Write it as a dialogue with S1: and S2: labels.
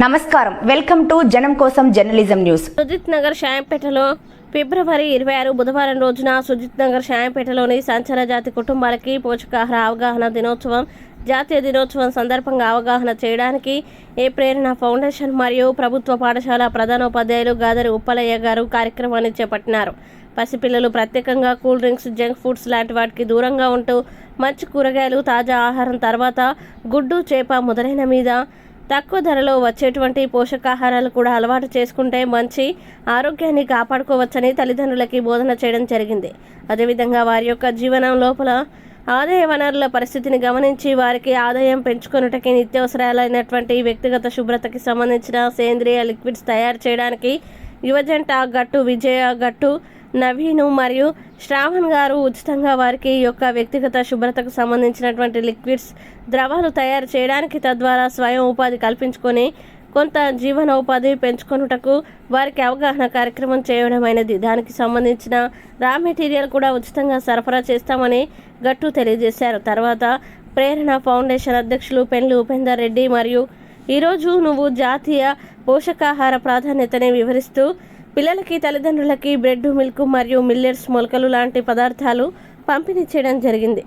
S1: నమస్కారం, welcome to జనం కోసం జర్నలిజం న్యూస్.
S2: సుజిత్ నగర్ షాయంపేటలో ఫిబ్రవరి 26 బుధవారం రోజున సుజిత్ నగర్ షాయంపేటలోని సంచార జాతి కుటుంబాలకి పోషకాహార అవగాహన దినోత్సవం, జాతీయ దినోత్సవం సందర్భంగా అవగాహన చేయడానికి ఏ ప్రేరణ ఫౌండేషన్ మరియు ప్రభుత్వ పాఠశాల ప్రధానోపాధ్యాయులు గాదరి ఉప్పలయ్య గారు కార్యక్రమాన్ని చేపట్టినారు. పసిపిల్లలు ప్రత్యేకంగా కూల్ డ్రింక్స్, జంక్ ఫుడ్స్ లాంటి వాటికి దూరంగా ఉంటూ మంచి కూరగాయలు, తాజా ఆహారం, తర్వాత గుడ్డు, చేప మొదలైన మీద తక్కువ ధరలో వచ్చేటువంటి పోషకాహారాలు కూడా అలవాటు చేసుకుంటే మంచి ఆరోగ్యాన్ని కాపాడుకోవచ్చని తల్లిదండ్రులకి బోధన చేయడం జరిగింది. అదేవిధంగా వారి యొక్క జీవనం లోపల ఆదాయ వనరుల పరిస్థితిని గమనించి వారికి ఆదాయం పెంచుకొనుటకి నిత్యావసరాలైనటువంటి వ్యక్తిగత శుభ్రతకి సంబంధించిన సేంద్రియ లిక్విడ్స్ తయారు చేయడానికి యువజంట గట్టు, విజయ గట్టు, నవీను మరియు శ్రావణ్ గారు ఉచితంగా వారికి యొక్క వ్యక్తిగత శుభ్రతకు సంబంధించినటువంటి లిక్విడ్స్, ద్రవాలు తయారు చేయడానికి, తద్వారా స్వయం ఉపాధి కల్పించుకొని కొంత జీవనోపాధి పెంచుకొనుటకు వారికి అవగాహన కార్యక్రమం చేయడమైనది. దానికి సంబంధించిన రా మెటీరియల్ కూడా ఉచితంగా సరఫరా చేస్తామని గట్టు తెలియజేశారు. తర్వాత ప్రేరణ ఫౌండేషన్ అధ్యక్షులు పెండ్లి ఉపేందర్ రెడ్డి మరియు ఈరోజు నువ్వు జాతీయ పోషకాహార ప్రాధాన్యతని వివరిస్తూ పిల్లలకి, తల్లిదండ్రులకి బ్రెడ్, మిల్క్ మరియు మిల్లెట్స్, మొలకలు లాంటి పదార్థాలు పంపిణీ చేయడం జరిగింది.